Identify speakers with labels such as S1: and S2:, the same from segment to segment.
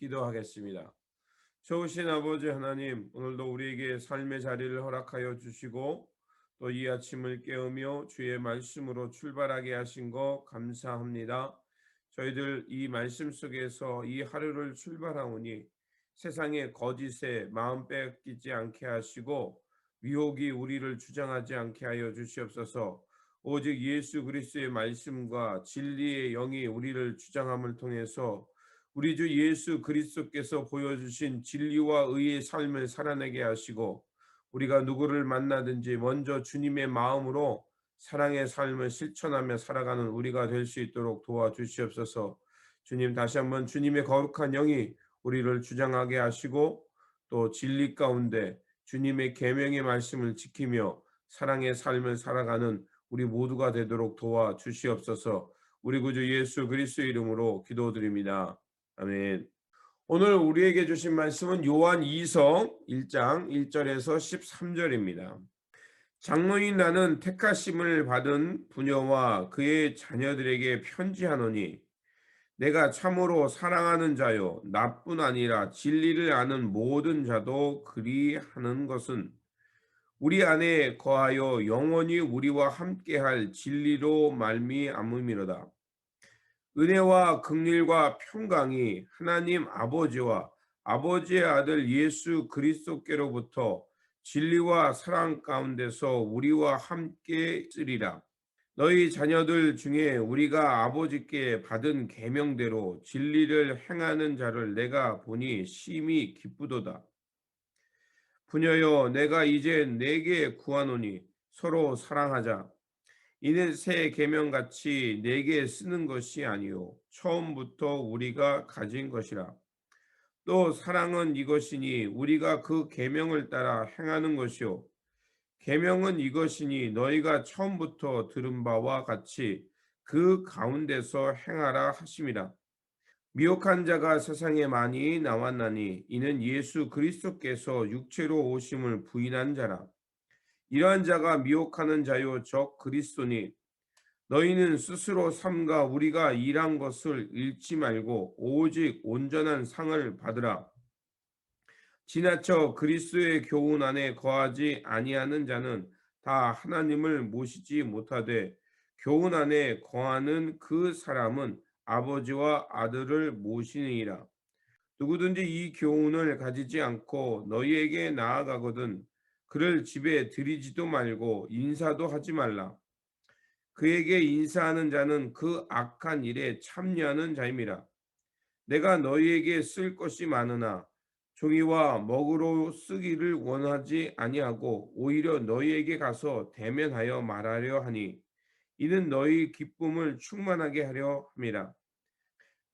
S1: 기도하겠습니다. 좋으신 아버지 하나님, 오늘도 우리에게 삶의 자리를 허락하여 주시고 또 이 아침을 깨우며 주의 말씀으로 출발하게 하신 거 감사합니다. 저희들 이 말씀 속에서 이 하루를 출발하오니 세상의 거짓에 마음 뺏기지 않게 하시고 유혹이 우리를 주장하지 않게 하여 주시옵소서. 오직 예수 그리스도의 말씀과 진리의 영이 우리를 주장함을 통해서 우리 주 예수 그리스도께서 보여주신 진리와 의의 삶을 살아내게 하시고 우리가 누구를 만나든지 먼저 주님의 마음으로 사랑의 삶을 실천하며 살아가는 우리가 될 수 있도록 도와주시옵소서. 주님, 다시 한번 주님의 거룩한 영이 우리를 주장하게 하시고 또 진리 가운데 주님의 계명의 말씀을 지키며 사랑의 삶을 살아가는 우리 모두가 되도록 도와주시옵소서. 우리 구주 예수 그리스도의 이름으로 기도드립니다. 아멘. 오늘 우리에게 주신 말씀은 요한 2서 1장 1절에서 13절입니다. 장로인 나는 택하심을 받은 부녀와 그의 자녀들에게 편지하노니 내가 참으로 사랑하는 자요 나뿐 아니라 진리를 아는 모든 자도 그리하는 것은 우리 안에 거하여 영원히 우리와 함께할 진리로 말미암음이로다. 은혜와 긍휼과 평강이 하나님 아버지와 아버지의 아들 예수 그리스도께로부터 진리와 사랑 가운데서 우리와 함께 있으리라. 너희 자녀들 중에 우리가 아버지께 받은 계명대로 진리를 행하는 자를 내가 보니 심히 기쁘도다. 부녀여, 내가 이제 내게 구하노니 서로 사랑하자. 이는 새 계명같이 내게 쓰는 것이 아니요 처음부터 우리가 가진 것이라. 또 사랑은 이것이니 우리가 그 계명을 따라 행하는 것이요 계명은 이것이니 너희가 처음부터 들은 바와 같이 그 가운데서 행하라 하심이라. 미혹한 자가 세상에 많이 나왔나니 이는 예수 그리스도께서 육체로 오심을 부인한 자라. 이러한 자가 미혹하는 자요 적 그리스도니 너희는 스스로 삼가 우리가 일한 것을 잃지 말고 오직 온전한 상을 받으라. 지나쳐 그리스도의 교훈 안에 거하지 아니하는 자는 다 하나님을 모시지 못하되 교훈 안에 거하는 그 사람은 아버지와 아들을 모시느니라. 누구든지 이 교훈을 가지지 않고 너희에게 나아가거든 그를 집에 들이지도 말고 인사도 하지 말라. 그에게 인사하는 자는 그 악한 일에 참여하는 자임이라. 내가 너희에게 쓸 것이 많으나 종이와 먹으로 쓰기를 원하지 아니하고 오히려 너희에게 가서 대면하여 말하려 하니 이는 너희 기쁨을 충만하게 하려 함이라.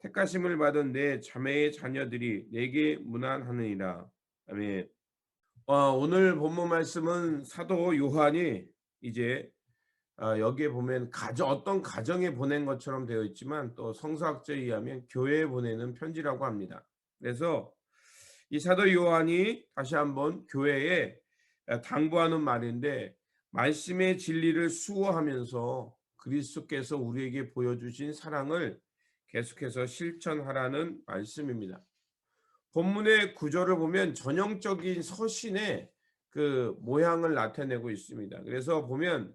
S1: 택하심을 받은 내 자매의 자녀들이 내게 문안하느니라. 아멘. 오늘 본문 말씀은 사도 요한이 이제 여기에 보면 어떤 가정에 보낸 것처럼 되어 있지만 또 성서학자에 의하면 교회에 보내는 편지라고 합니다. 그래서 이 사도 요한이 다시 한번 교회에 당부하는 말인데 말씀의 진리를 수호하면서 그리스도께서 우리에게 보여주신 사랑을 계속해서 실천하라는 말씀입니다. 본문의 구조를 보면 전형적인 서신의 그 모양을 나타내고 있습니다. 그래서 보면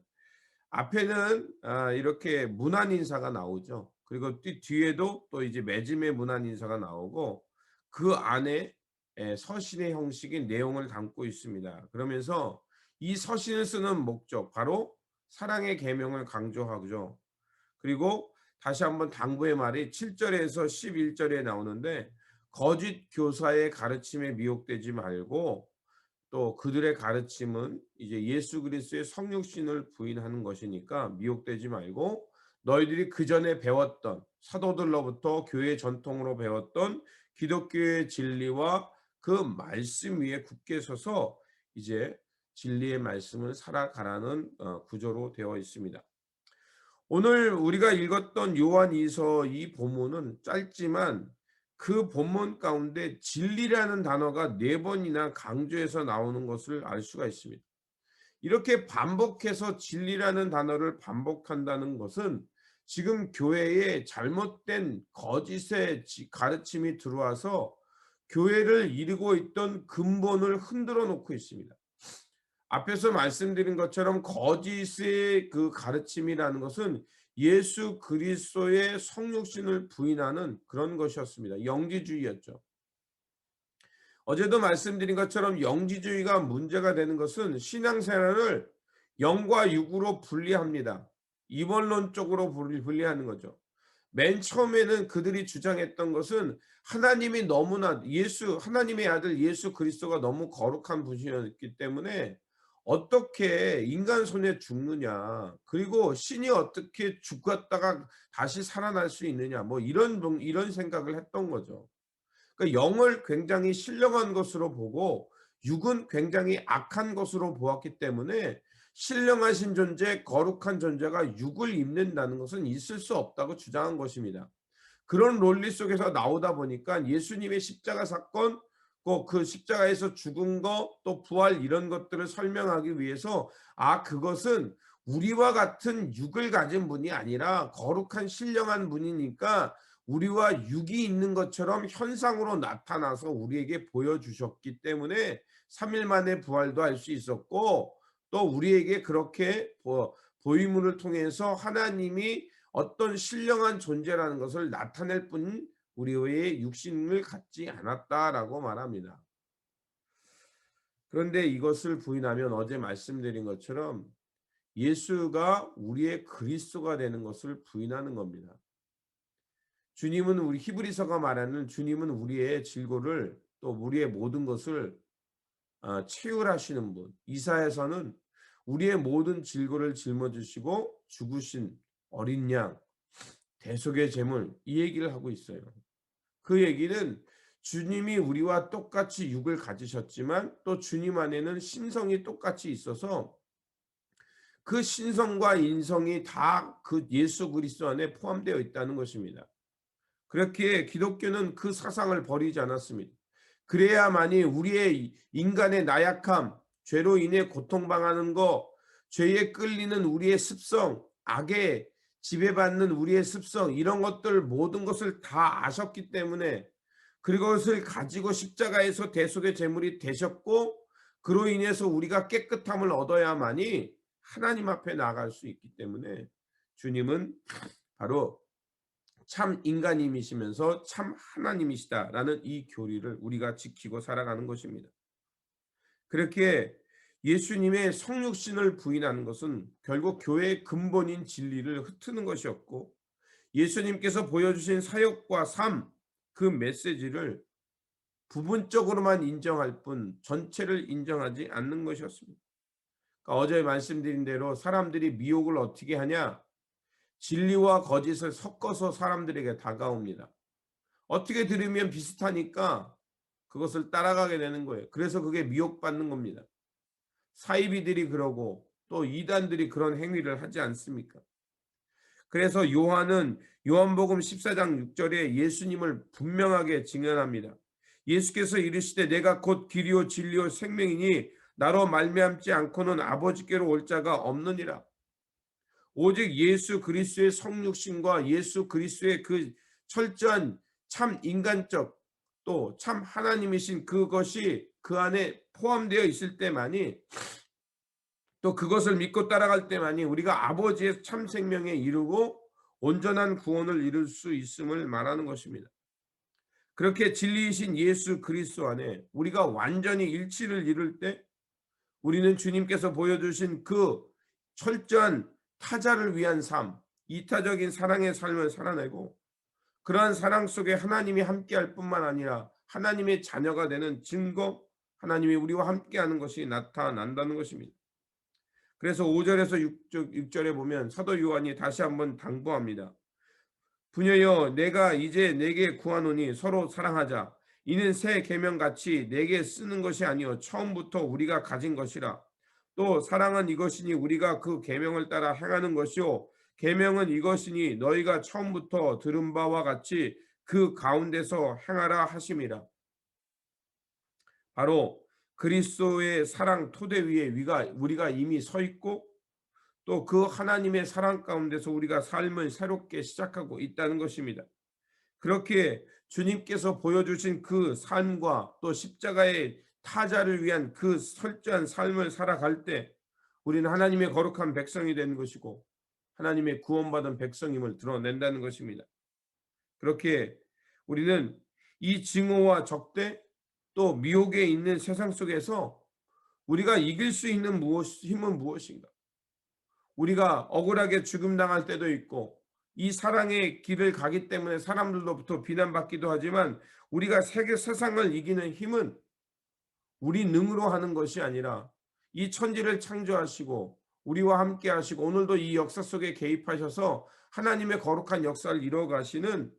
S1: 앞에는 이렇게 문안 인사가 나오죠. 그리고 뒤에도 또 이제 매짐의 문안 인사가 나오고 그 안에 서신의 형식인 내용을 담고 있습니다. 그러면서 이 서신을 쓰는 목적 바로 사랑의 계명을 강조하죠. 그리고 다시 한번 당부의 말이 7절에서 11절에 나오는데 거짓 교사의 가르침에 미혹되지 말고 또 그들의 가르침은 이제 예수 그리스도의 성육신을 부인하는 것이니까 미혹되지 말고 너희들이 그 전에 배웠던 사도들로부터 교회 전통으로 배웠던 기독교의 진리와 그 말씀 위에 굳게 서서 이제 진리의 말씀을 살아가라는 구조로 되어 있습니다. 오늘 우리가 읽었던 요한이서 이 본문은 짧지만 그 본문 가운데 진리라는 단어가 4번이나 강조해서 나오는 것을 알 수가 있습니다. 이렇게 반복해서 진리라는 단어를 반복한다는 것은 지금 교회에 잘못된 거짓의 가르침이 들어와서 교회를 이루고 있던 근본을 흔들어 놓고 있습니다. 앞에서 말씀드린 것처럼 거짓의 그 가르침이라는 것은 예수 그리스도의 성육신을 부인하는 그런 것이었습니다. 영지주의였죠. 어제도 말씀드린 것처럼 영지주의가 문제가 되는 것은 신앙생활을 영과 육으로 분리합니다. 이원론적으로 분리하는 거죠. 맨 처음에는 그들이 주장했던 것은 하나님이 너무나 하나님의 아들 예수 그리스도가 너무 거룩한 분이었기 때문에 어떻게 인간 손에 죽느냐, 그리고 신이 어떻게 죽었다가 다시 살아날 수 있느냐, 뭐 이런 생각을 했던 거죠. 그러니까 영을 굉장히 신령한 것으로 보고 육은 굉장히 악한 것으로 보았기 때문에 신령하신 존재, 거룩한 존재가 육을 입는다는 것은 있을 수 없다고 주장한 것입니다. 그런 논리 속에서 나오다 보니까 예수님의 십자가 사건, 그 십자가에서 죽은 거, 또 부활 이런 것들을 설명하기 위해서 그것은 우리와 같은 육을 가진 분이 아니라 거룩한 신령한 분이니까 우리와 육이 있는 것처럼 현상으로 나타나서 우리에게 보여주셨기 때문에 3일 만에 부활도 할 수 있었고, 또 우리에게 그렇게 보임을 통해서 하나님이 어떤 신령한 존재라는 것을 나타낼 뿐 우리의 육신을 갖지 않았다라고 말합니다. 그런데 이것을 부인하면 어제 말씀드린 것처럼 예수가 우리의 그리스도가 되는 것을 부인하는 겁니다. 주님은 우리 히브리서가 말하는 주님은 우리의 질고를 또 우리의 모든 것을 채울하시는 분. 이사야서는 우리의 모든 질고를 짊어지시고 죽으신 어린 양, 대속의 제물, 이 얘기를 하고 있어요. 그 얘기는 주님이 우리와 똑같이 육을 가지셨지만 또 주님 안에는 신성이 똑같이 있어서 그 신성과 인성이 다 그 예수 그리스도 안에 포함되어 있다는 것입니다. 그렇기에 기독교는 그 사상을 버리지 않았습니다. 그래야만이 우리의 인간의 나약함, 죄로 인해 고통당하는 것, 죄에 끌리는 우리의 습성, 악에 지배받는 우리의 습성, 이런 것들 모든 것을 다 아셨기 때문에 그것을 가지고 십자가에서 대속의 제물이 되셨고, 그로 인해서 우리가 깨끗함을 얻어야만이 하나님 앞에 나아갈 수 있기 때문에 주님은 바로 참 인간임이시면서 참 하나님이시다라는 이 교리를 우리가 지키고 살아가는 것입니다. 그렇게 예수님의 성육신을 부인하는 것은 결국 교회의 근본인 진리를 흩트는 것이었고, 예수님께서 보여주신 사역과 삶, 그 메시지를 부분적으로만 인정할 뿐 전체를 인정하지 않는 것이었습니다. 그러니까 어제 말씀드린 대로 사람들이 미혹을 어떻게 하냐? 진리와 거짓을 섞어서 사람들에게 다가옵니다. 어떻게 들으면 비슷하니까 그것을 따라가게 되는 거예요. 그래서 그게 미혹받는 겁니다. 사이비들이 그러고 또 이단들이 그런 행위를 하지 않습니까? 그래서 요한은 요한복음 14장 6절에 예수님을 분명하게 증언합니다. 예수께서 이르시되 내가 곧 길이요 진리요 생명이니 나로 말미암지 않고는 아버지께로 올 자가 없느니라. 오직 예수 그리스도의 성육신과 예수 그리스도의 그 철저한 참 인간적 또 참 하나님이신 그것이 그 안에 포함되어 있을 때만이, 또 그것을 믿고 따라갈 때만이 우리가 아버지의 참 생명에 이르고 온전한 구원을 이룰 수 있음을 말하는 것입니다. 그렇게 진리이신 예수 그리스도 안에 우리가 완전히 일치를 이룰 때 우리는 주님께서 보여주신 그 철저한 타자를 위한 삶, 이타적인 사랑의 삶을 살아내고, 그러한 사랑 속에 하나님이 함께할 뿐만 아니라 하나님의 자녀가 되는 증거, 하나님이 우리와 함께하는 것이 나타난다는 것입니다. 그래서 5절에서 6절에 보면 사도 요한이 다시 한번 당부합니다. 부녀여 내가 이제 내게 구하노니 서로 사랑하자. 이는 새 계명같이 내게 쓰는 것이 아니요 처음부터 우리가 가진 것이라. 또 사랑은 이것이니 우리가 그 계명을 따라 행하는 것이요 계명은 이것이니 너희가 처음부터 들은 바와 같이 그 가운데서 행하라 하심이라. 바로 그리스도의 사랑 토대 위에 우리가 이미 서 있고, 또 그 하나님의 사랑 가운데서 우리가 삶을 새롭게 시작하고 있다는 것입니다. 그렇게 주님께서 보여주신 그 삶과 또 십자가의 타자를 위한 그 철저한 삶을 살아갈 때 우리는 하나님의 거룩한 백성이 되는 것이고 하나님의 구원받은 백성임을 드러낸다는 것입니다. 그렇게 우리는 이 증오와 적대 또 미혹에 있는 세상 속에서 우리가 이길 수 있는 힘은 무엇인가? 우리가 억울하게 죽임당할 때도 있고 이 사랑의 길을 가기 때문에 사람들로부터 비난받기도 하지만 우리가 세상을 이기는 힘은 우리 능으로 하는 것이 아니라 이 천지를 창조하시고 우리와 함께 하시고 오늘도 이 역사 속에 개입하셔서 하나님의 거룩한 역사를 이루어 가시는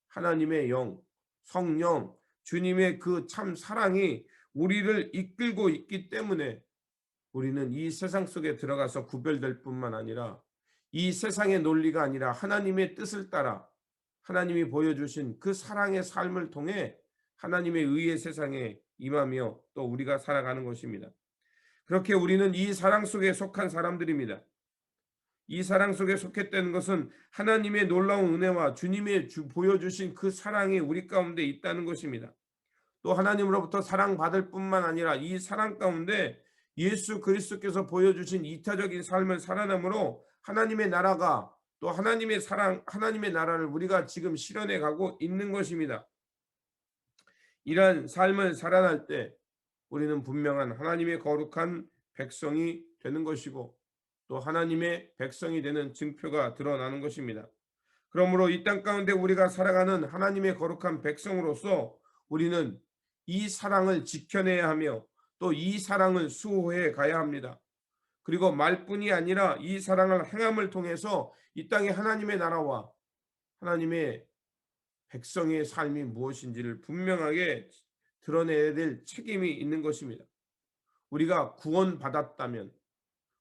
S1: 하나님의 영, 성령, 주님의 그 참 사랑이 우리를 이끌고 있기 때문에 우리는 이 세상 속에 들어가서 구별될 뿐만 아니라 이 세상의 논리가 아니라 하나님의 뜻을 따라 하나님이 보여주신 그 사랑의 삶을 통해 하나님의 의의 세상에 임하며 또 우리가 살아가는 것입니다. 그렇게 우리는 이 사랑 속에 속한 사람들입니다. 이 사랑 속에 속했다는 것은 하나님의 놀라운 은혜와 주님의 보여주신 그 사랑이 우리 가운데 있다는 것입니다. 또 하나님으로부터 사랑받을 뿐만 아니라 이 사랑 가운데 예수 그리스도께서 보여주신 이타적인 삶을 살아남으로 하나님의 나라가 또 하나님의 사랑, 하나님의 나라를 우리가 지금 실현해 가고 있는 것입니다. 이러한 삶을 살아날 때 우리는 분명한 하나님의 거룩한 백성이 되는 것이고 또 하나님의 백성이 되는 증표가 드러나는 것입니다. 그러므로 이 땅 가운데 우리가 살아가는 하나님의 거룩한 백성으로서 우리는 이 사랑을 지켜내야 하며 또 이 사랑을 수호해 가야 합니다. 그리고 말뿐이 아니라 이 사랑을 행함을 통해서 이 땅에 하나님의 나라와 하나님의 백성의 삶이 무엇인지를 분명하게 드러내야 될 책임이 있는 것입니다. 우리가 구원받았다면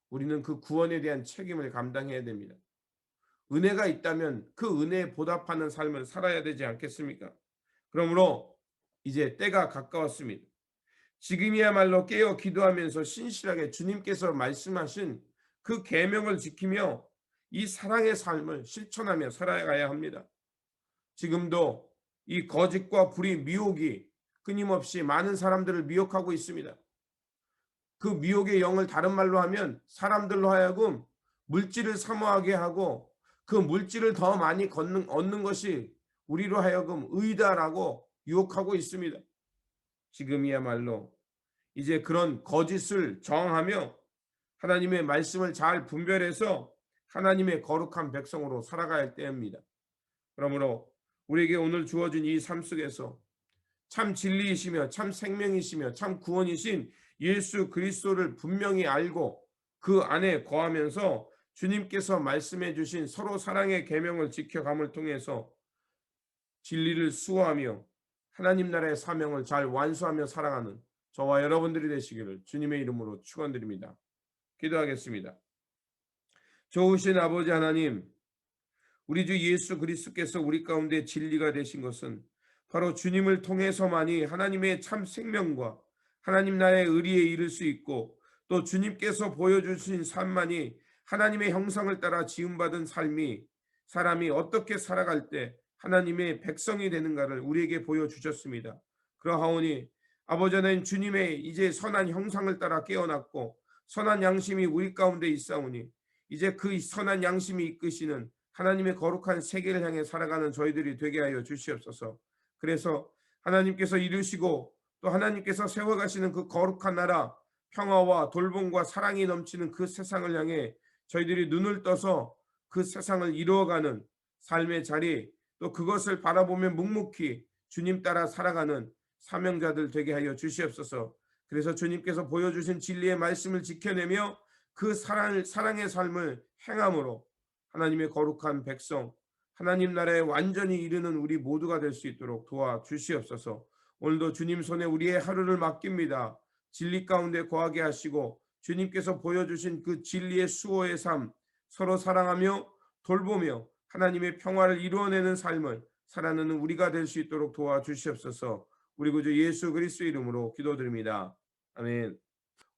S1: 우리는 그 구원에 대한 책임을 감당해야 됩니다. 은혜가 있다면 그 은혜에 보답하는 삶을 살아야 되지 않겠습니까? 그러므로 이제 때가 가까웠습니다. 지금이야말로 깨어 기도하면서 신실하게 주님께서 말씀하신 그 계명을 지키며 이 사랑의 삶을 실천하며 살아가야 합니다. 지금도 이 거짓과 불의, 미혹이 끊임없이 많은 사람들을 미혹하고 있습니다. 그 미혹의 영을 다른 말로 하면 사람들로 하여금 물질을 사모하게 하고 그 물질을 더 많이 얻는 것이 우리로 하여금 의다라고 유혹하고 있습니다. 지금이야말로 이제 그런 거짓을 저항하며 하나님의 말씀을 잘 분별해서 하나님의 거룩한 백성으로 살아가야 할 때입니다. 그러므로 우리에게 오늘 주어진 이 삶 속에서 참 진리이시며 참 생명이시며 참 구원이신 예수 그리스도를 분명히 알고 그 안에 거하면서 주님께서 말씀해 주신 서로 사랑의 계명을 지켜감을 통해서 진리를 수호하며 하나님 나라의 사명을 잘 완수하며 살아가는 저와 여러분들이 되시기를 주님의 이름으로 축원드립니다. 기도하겠습니다. 좋으신 아버지 하나님, 우리 주 예수 그리스도께서 우리 가운데 진리가 되신 것은 바로 주님을 통해서만이 하나님의 참 생명과 하나님 나라의 의리에 이를 수 있고 또 주님께서 보여주신 삶만이 하나님의 형상을 따라 지음받은 삶이 사람이 어떻게 살아갈 때 하나님의 백성이 되는가를 우리에게 보여주셨습니다. 그러하오니 아버지 하나님 주님의 이제 선한 형상을 따라 깨어났고 선한 양심이 우리 가운데 있사오니 이제 그 선한 양심이 이끄시는 하나님의 거룩한 세계를 향해 살아가는 저희들이 되게 하여 주시옵소서. 그래서 하나님께서 이루시고 또 하나님께서 세워가시는 그 거룩한 나라, 평화와 돌봄과 사랑이 넘치는 그 세상을 향해 저희들이 눈을 떠서 그 세상을 이루어가는 삶의 자리, 또 그것을 바라보며 묵묵히 주님 따라 살아가는 사명자들 되게 하여 주시옵소서. 그래서 주님께서 보여주신 진리의 말씀을 지켜내며 그 사랑의 삶을 행함으로 하나님의 거룩한 백성, 하나님 나라에 완전히 이르는 우리 모두가 될 수 있도록 도와주시옵소서. 오늘도 주님 손에 우리의 하루를 맡깁니다. 진리 가운데 거하게 하시고 주님께서 보여주신 그 진리의 수호의 삶, 서로 사랑하며 돌보며 하나님의 평화를 이루어내는 삶을 살아내는 우리가 될 수 있도록 도와주시옵소서. 우리 구주 예수 그리스도 이름으로 기도드립니다. 아멘.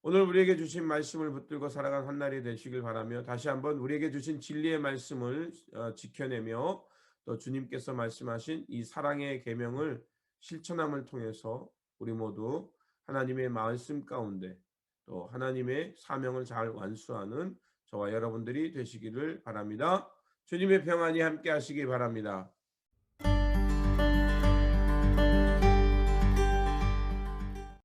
S1: 오늘 우리에게 주신 말씀을 붙들고 살아간 한 날이 되시길 바라며 다시 한번 우리에게 주신 진리의 말씀을 지켜내며 또 주님께서 말씀하신 이 사랑의 계명을 실천함을 통해서 우리 모두 하나님의 말씀 가운데 또 하나님의 사명을 잘 완수하는 저와 여러분들이 되시기를 바랍니다. 주님의 평안이 함께 하시기 바랍니다.